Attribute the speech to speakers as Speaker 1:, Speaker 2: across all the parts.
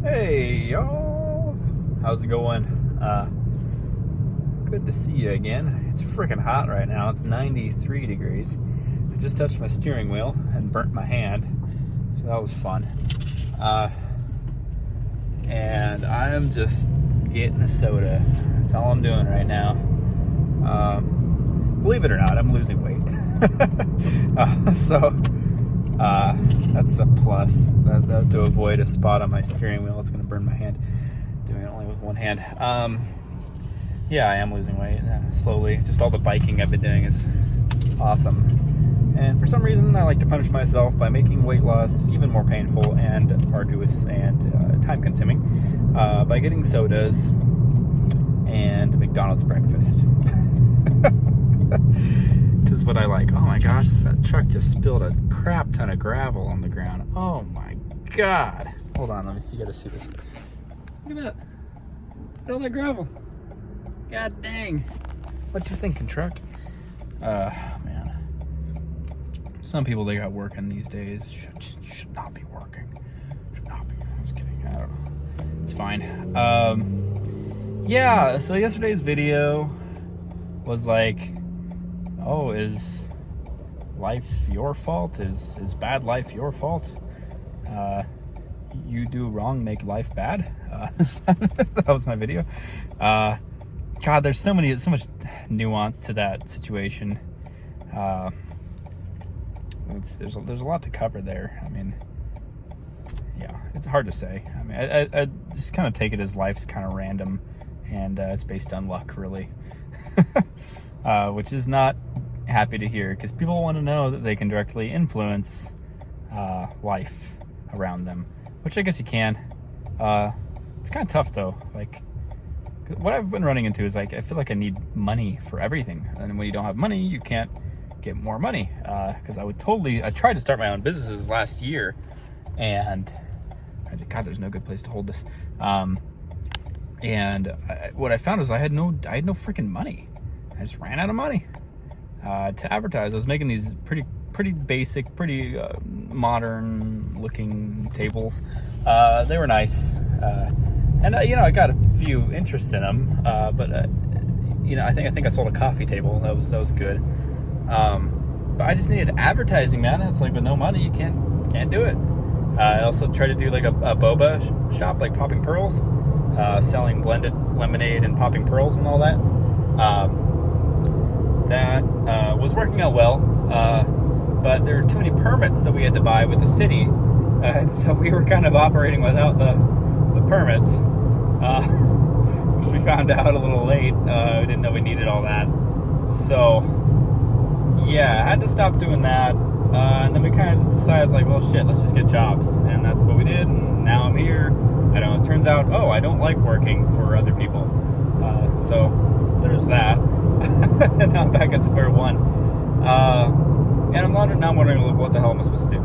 Speaker 1: Hey y'all, how's it going? Good to see you again. It's freaking hot right now. It's 93 degrees. I just touched my steering wheel and burnt my hand, so that was fun. And I'm just getting a soda. That's all I'm doing right now. Believe it or not, I'm losing weight. That's a plus. To avoid a spot on my steering wheel, it's going to burn my hand. Doing it only with one hand. Yeah, I am losing weight slowly. Just all the biking I've been doing is awesome. And for some reason, I like to punish myself by making weight loss even more painful and arduous and time-consuming by getting sodas and McDonald's breakfast. This is what I like. Oh my gosh, that truck just spilled a crap ton of gravel on the ground. Oh my god. Hold on, you gotta see this. Look at that. Look at all that gravel. God dang. What you thinking, truck? Man. Some people they got working these days should not be working. Should not be. I was kidding. I don't know. It's fine. Yeah, so yesterday's video was like, oh, is life your fault? Is bad life your fault? You do wrong, make life bad. That was my video. God, there's so much nuance to that situation. There's a lot to cover there. I mean, yeah, it's hard to say. I mean, I just kind of take it as life's kind of random, and it's based on luck, really. Which is not happy to hear, because people want to know that they can directly influence life around them, which I guess you can. It's kind of tough though. Like, what I've been running into is like, I feel like I need money for everything, and when you don't have money, you can't get more money. Because I tried to start my own businesses last year, and God, there's no good place to hold this. What I found is I had no freaking money. I just ran out of money to advertise. I was making these pretty basic, pretty modern looking tables. They were nice, and I got a few interests in them. But I think I sold a coffee table. That was good. But I just needed advertising, man. It's like with no money, you can't do it. I also tried to do like a boba shop, like popping pearls, selling blended lemonade and popping pearls and all that. That was working out well, but there were too many permits that we had to buy with the city, and so we were kind of operating without the permits, which we found out a little late. We didn't know we needed all that, so yeah, I had to stop doing that, and then we kind of just decided, like, well, shit, let's just get jobs, and that's what we did, and now I'm here. It turns out, I don't like working for other people, so there's that. And now I'm back at square one. And I'm wondering what the hell am I supposed to do?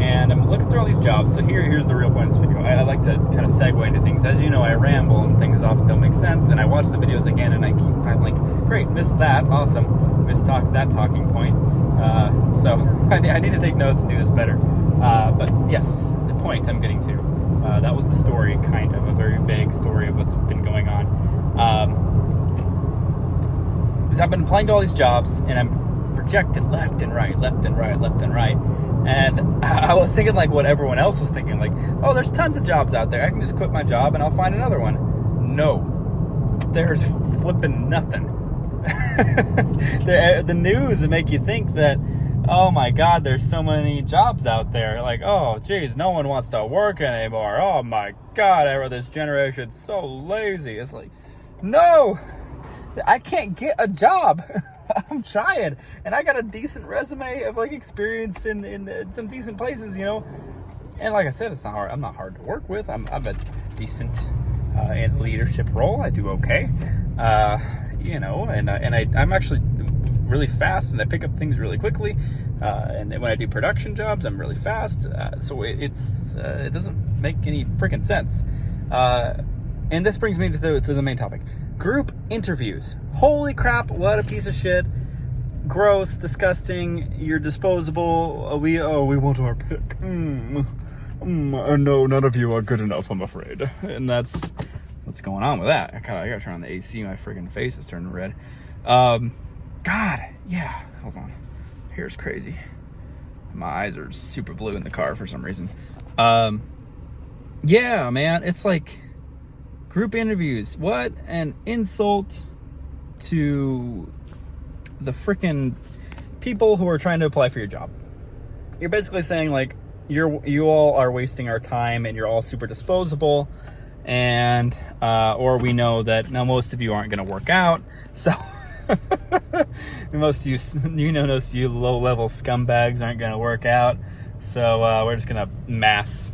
Speaker 1: And I'm looking through all these jobs. So here's the real point of this video. I like to kind of segue into things. As you know, I ramble and things often don't make sense. And I watch the videos again and I'm like, great, missed that. Awesome. Missed that talking point. So I need to take notes and do this better. But yes, the point I'm getting to. That was the story, kind of. A very vague story of what's been going on. Is I've been applying to all these jobs, and I'm rejected left and right. And I was thinking like what everyone else was thinking, like, oh, there's tons of jobs out there. I can just quit my job and I'll find another one. No, there's flipping nothing. The news would make you think that, oh my God, there's so many jobs out there. Like, oh, geez, no one wants to work anymore. Oh my God, this generation's so lazy. It's like, no. I can't get a job. I'm trying, and I got a decent resume of like experience in some decent places, And like I said, it's not hard. I'm not hard to work with. I'm a decent in leadership role. I do okay, and I'm actually really fast, and I pick up things really quickly. And when I do production jobs, I'm really fast. So it doesn't make any freaking sense. And this brings me to the main topic. Group interviews. Holy crap, what a piece of shit. Gross, disgusting, you're disposable. We want our pick. No, none of you are good enough, I'm afraid. And that's what's going on with that. I gotta turn on the AC. My freaking face is turning red. God, yeah. Hold on. Hair's crazy. My eyes are super blue in the car for some reason. Yeah, man. It's like group interviews. What an insult to the freaking people who are trying to apply for your job. You're basically saying like you all are wasting our time and you're all super disposable, and or we know that now most of you aren't going to work out, so most of you most of you low-level scumbags aren't going to work out, so we're just going to mass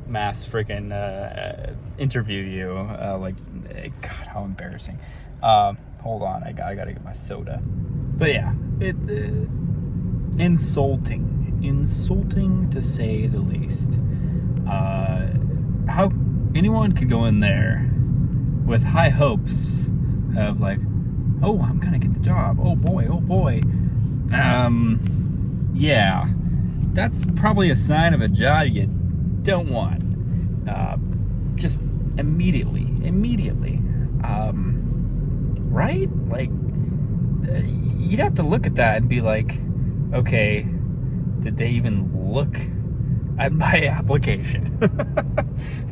Speaker 1: freaking interview you. Like, God, how embarrassing. Hold on, I gotta get my soda. But yeah, insulting to say the least. How anyone could go in there with high hopes of like, oh, I'm gonna get the job. Oh boy. Yeah, that's probably a sign of a job you don't want. Just immediately. Right? Like, you'd have to look at that and be like, okay, did they even look at my application?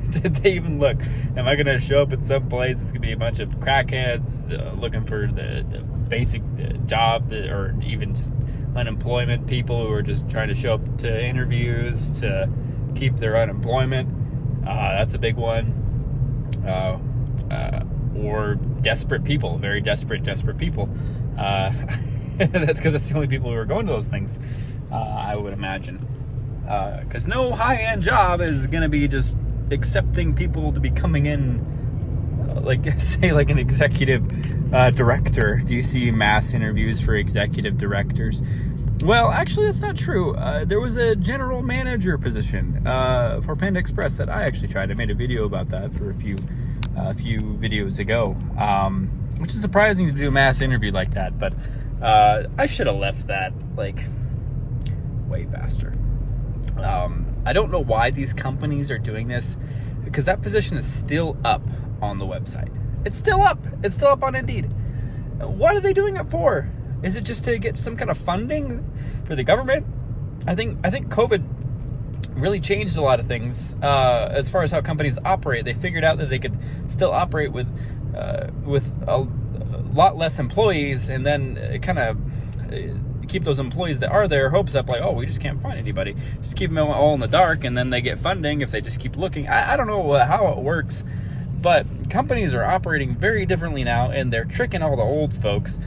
Speaker 1: Did they even look? Am I going to show up at some place? It's going to be a bunch of crackheads looking for the basic job, or even just unemployment people who are just trying to show up to interviews to keep their unemployment. That's a big one. Or desperate people, very desperate people. That's because that's the only people who are going to those things, I would imagine. Because no high-end job is going to be just accepting people to be coming in, like, say, like an executive director. Do you see mass interviews for executive directors? Well, actually, that's not true. There was a general manager position for Panda Express that I actually tried. I made a video about that for a few videos ago, which is surprising to do a mass interview like that, but I should have left that like way faster. I don't know why these companies are doing this, because that position is still up on the website. It's still up on Indeed. What are they doing it for? Is it just to get some kind of funding for the government? I think COVID really changed a lot of things as far as how companies operate. They figured out that they could still operate with a lot less employees, and then kind of keep those employees that are there hopes up, like, oh, we just can't find anybody. Just keep them all in the dark, and then they get funding if they just keep looking. I don't know how it works, but companies are operating very differently now, and they're tricking all the old folks.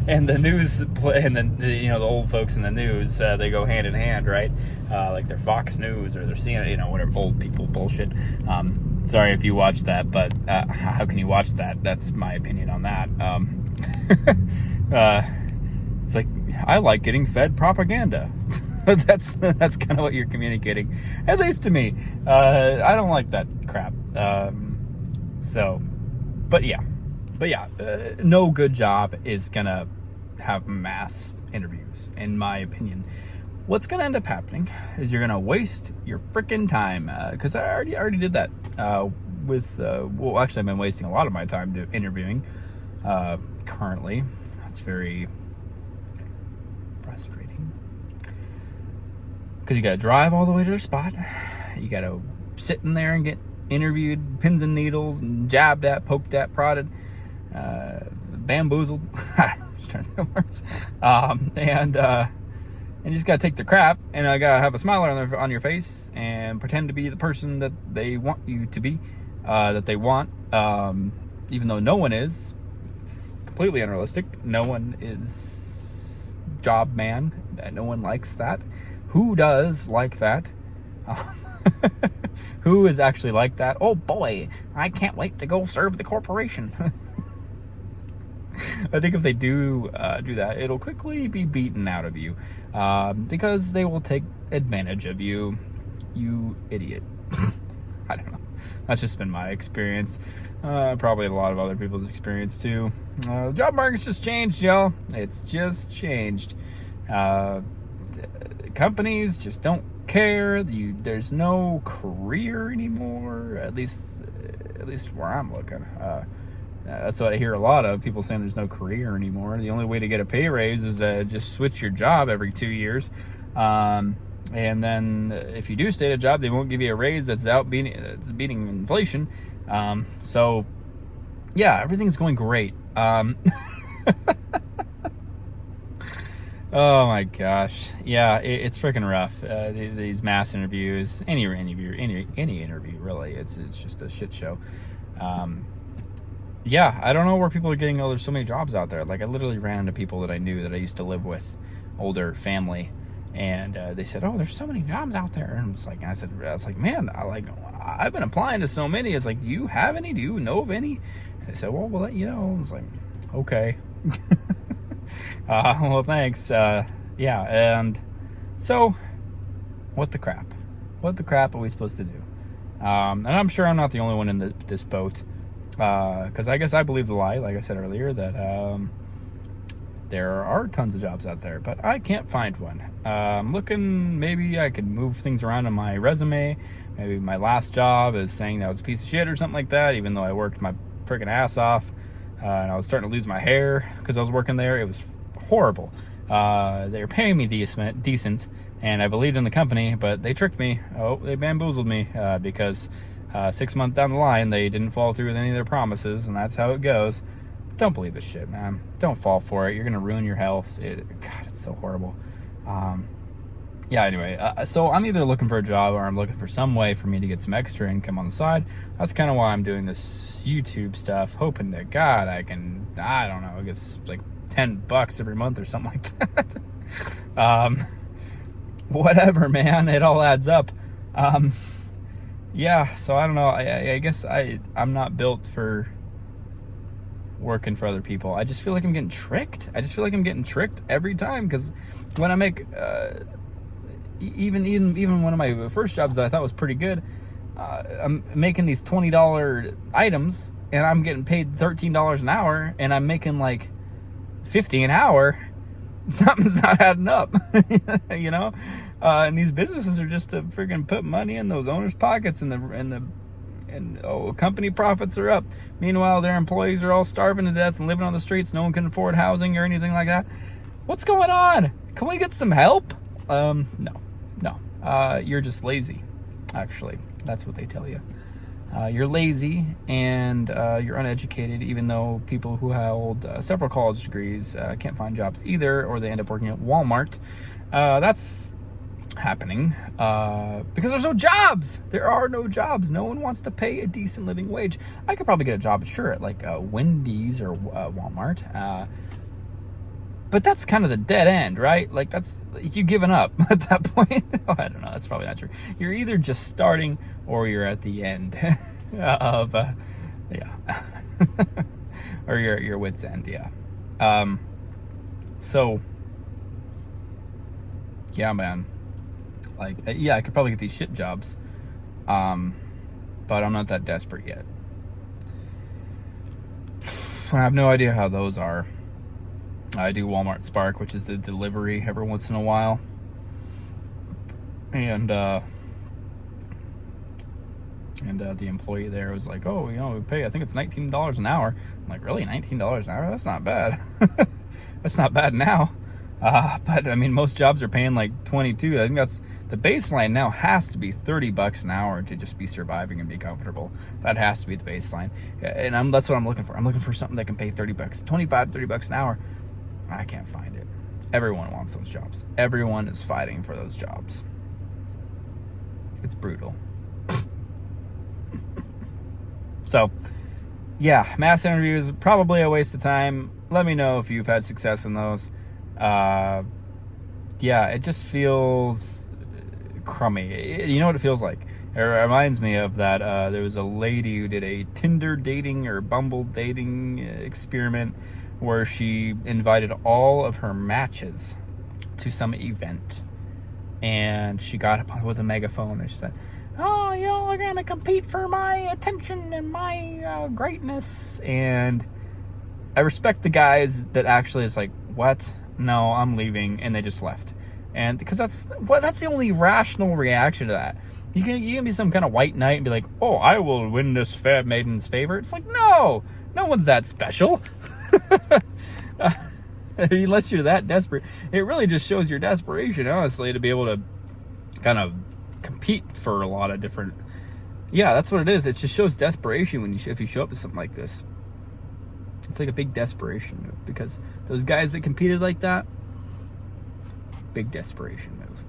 Speaker 1: And the news, and then the old folks in the news, they go hand in hand, right? Like they're Fox News or they're CNN, whatever, old people bullshit. Sorry if you watch that, but how can you watch that? That's my opinion on that. It's like, I like getting fed propaganda. That's kind of what you're communicating, at least to me. I don't like that crap. But yeah, no good job is gonna have mass interviews, in my opinion. What's gonna end up happening is you're gonna waste your freaking time, because I already did that well, actually I've been wasting a lot of my time interviewing currently. It's very frustrating, because you gotta drive all the way to their spot, you gotta sit in there and get interviewed, pins and needles, and jabbed at, poked at, prodded, bamboozled. Just trying to think of words. And you just gotta take the crap, and I gotta have a smile on your face and pretend to be the person that they want you to be, that they want, even though no one is. It's completely unrealistic. No one is job man. No one likes that. Who does like that? Who is actually like that? Oh boy, I can't wait to go serve the corporation. I think if they do that, it'll quickly be beaten out of you, because they will take advantage of you, you idiot. I don't know. That's just been my experience. Probably a lot of other people's experience too. The job market's just changed, y'all. It's just changed. Companies just don't care. There's no career anymore. At least where I'm looking. That's what I hear a lot of people saying. There's no career anymore. The only way to get a pay raise is to just switch your job every 2 years. And then if you do stay at a job, they won't give you a raise that's beating inflation. So yeah, everything's going great. Oh my gosh. Yeah, it's freaking rough. These mass interviews, any interview really, it's just a shit show. Yeah, I don't know where people are getting, there's so many jobs out there. Like, I literally ran into people that I knew that I used to live with, older family, and they said, oh, there's so many jobs out there. And I was like, man, I've been applying to so many. It's like, do you have any? Do you know of any? And they said, well, we'll let you know. I was like, okay. Well, thanks. Yeah, and so, what the crap? What the crap are we supposed to do? And I'm sure I'm not the only one in this boat. Because I guess I believe the lie, like I said earlier, that there are tons of jobs out there, but I can't find one. I'm looking, maybe I could move things around on my resume. Maybe my last job is saying that was a piece of shit or something like that, even though I worked my freaking ass off. And I was starting to lose my hair because I was working there. It was horrible. They were paying me decent, and I believed in the company, but they tricked me. Oh, they bamboozled me because 6 months down the line, they didn't follow through with any of their promises, and that's how it goes. Don't believe this shit, man. Don't fall for it. You're gonna ruin your health. God, it's so horrible. Yeah, anyway, so I'm either looking for a job or I'm looking for some way for me to get some extra income on the side. That's kind of why I'm doing this YouTube stuff, hoping to God I can, I don't know, I guess like $10 every month or something like that. Whatever, man, it all adds up. Yeah, so I don't know, I guess I'm not built for working for other people. I just feel like I'm getting tricked. I just feel like I'm getting tricked every time, because when I make even one of my first jobs that I thought was pretty good, I'm making these $20 items and I'm getting paid $13 an hour, and I'm making like $50 an hour. Something's not adding up. You know, and these businesses are just to freaking put money in those owners' pockets, and company profits are up. Meanwhile, their employees are all starving to death and living on the streets. No one can afford housing or anything like that. What's going on? Can we get some help? No. You're just lazy. Actually, that's what they tell you. You're lazy and you're uneducated, even though people who hold several college degrees can't find jobs either, or they end up working at Walmart. That's happening because there's no jobs. There are no jobs. No one wants to pay a decent living wage. I could probably get a job, sure, at like Wendy's or Walmart. But that's kind of the dead end, right? Like, that's, you've given up at that point. I don't know. That's probably not true. You're either just starting or you're at the end of, yeah. Or your wit's end, yeah. So, yeah, man. Like, yeah, I could probably get these shit jobs. But I'm not that desperate yet. I have no idea how those are. I do Walmart Spark, which is the delivery every once in a while. And the employee there was like, oh, you know, we pay, I think it's $19 an hour. I'm like, really? $19 an hour? That's not bad. That's not bad now. But I mean, most jobs are paying like 22. I think that's the baseline now has to be $30 an hour to just be surviving and be comfortable. That has to be the baseline. And that's what I'm looking for. I'm looking for something that can pay $30, $30 an hour. I can't find it. Everyone wants those jobs. Everyone is fighting for those jobs. It's brutal. So, yeah, mass interviews, probably a waste of time. Let me know if you've had success in those. Yeah, it just feels crummy. You know what it feels like? It reminds me of that, there was a lady who did a Tinder dating or Bumble dating experiment where she invited all of her matches to some event. And she got up with a megaphone and she said, oh, y'all are gonna compete for my attention and my greatness. And I respect the guys that actually is like, what? No, I'm leaving. And they just left. And because that's the only rational reaction to that. You can be some kind of white knight and be like, oh, I will win this fair maiden's favor. It's like, no one's that special. Unless you're that desperate. It really just shows your desperation, honestly, to be able to kind of compete for a lot of different. Yeah, that's what it is. It just shows desperation if you show up to something like this. It's like a big desperation move, because those guys that competed like that, big desperation move.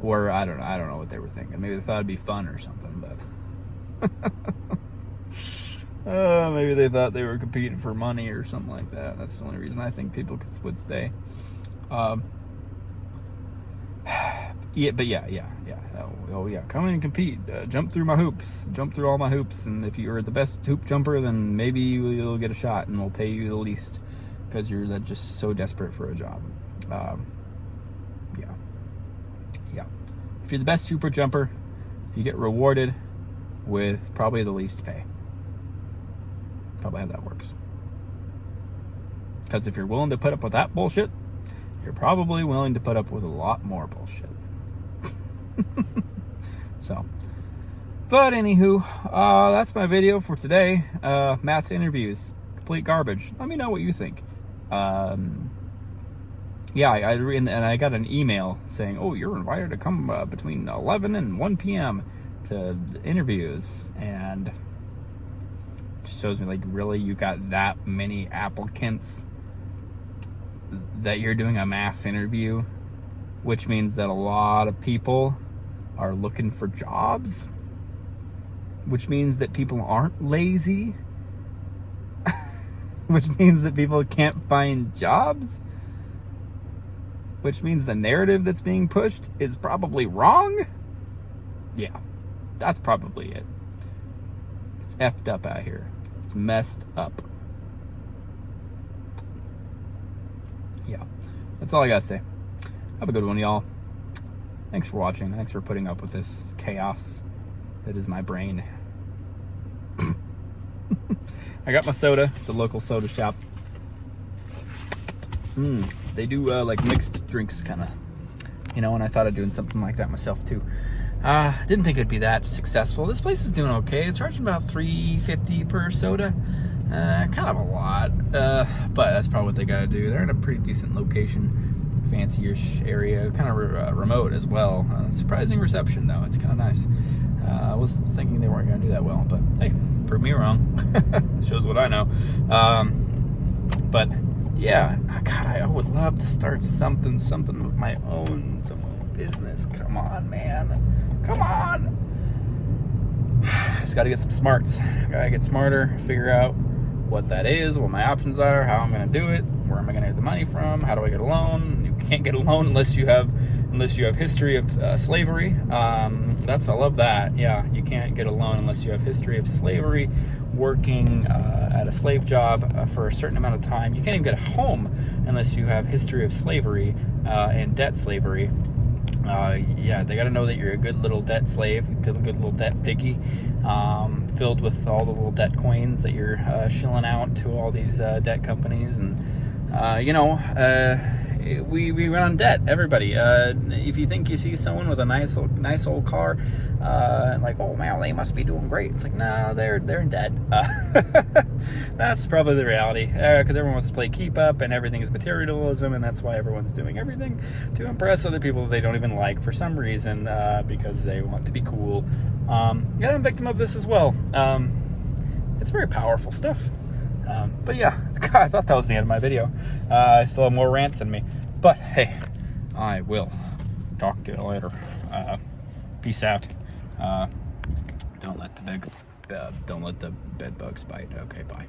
Speaker 1: Or I don't know what they were thinking. Maybe they thought it'd be fun or something, but maybe they thought they were competing for money or something like that. That's the only reason I think people would stay. Yeah. Oh yeah, come in and compete. Jump through all my hoops, and if you're the best hoop jumper, then maybe you'll get a shot, and we'll pay you the least because you're just so desperate for a job. Yeah. If you're the best super jumper, you get rewarded with probably the least pay. Probably how that works. Because if you're willing to put up with that bullshit, you're probably willing to put up with a lot more bullshit. So, but anywho, that's my video for today. Mass interviews, complete garbage. Let me know what you think. Yeah, I got an email saying, oh, you're invited to come between 11 and 1 p.m. to interviews, and it just shows me, like, really, you got that many applicants that you're doing a mass interview, which means that a lot of people are looking for jobs, which means that people aren't lazy, which means that people can't find jobs, which means the narrative that's being pushed is probably wrong. Yeah, that's probably it. It's effed up out here. It's messed up. Yeah, that's all I gotta say. Have a good one, y'all. Thanks for watching. Thanks for putting up with this chaos that is my brain. I got my soda. It's a local soda shop. They do like mixed drinks, kind of, and I thought of doing something like that myself too. Didn't think it'd be that successful. This place is doing okay. It's charging about $3.50 per soda. Kind of a lot, but that's probably what they gotta do. They're in a pretty decent location, fancy-ish area, kind of remote as well. Surprising reception though. It's kind of nice. I was thinking they weren't gonna do that well, but hey, prove me wrong. Shows what I know. But yeah, God, I would love to start something of my own, some business. Come on, man. Come on. Just got to get some smarts. Got to get smarter, figure out what that is, what my options are, how I'm going to do it, where am I going to get the money from, how do I get a loan? You can't get a loan unless you have history of slavery. I love that. Yeah, you can't get a loan unless you have history of slavery, working at a slave job for a certain amount of time. You can't even get a home unless you have history of slavery and debt slavery. Yeah, they got to know that you're a good little debt slave, a good little debt piggy, filled with all the little debt coins that you're shilling out to all these debt companies. And we run on debt, everybody. If you think you see someone with a nice old car, like, oh man, they must be doing great. It's like, no, they're in debt. That's probably the reality, because everyone wants to play keep up, and everything is materialism, and that's why everyone's doing everything to impress other people that they don't even like for some reason, because they want to be cool. Yeah, I'm a victim of this as well. It's very powerful stuff. But yeah, I thought that was the end of my video. I still have more rants in me, but hey, I will talk to you later. Peace out. Don't let the bed bugs bite. Okay, bye.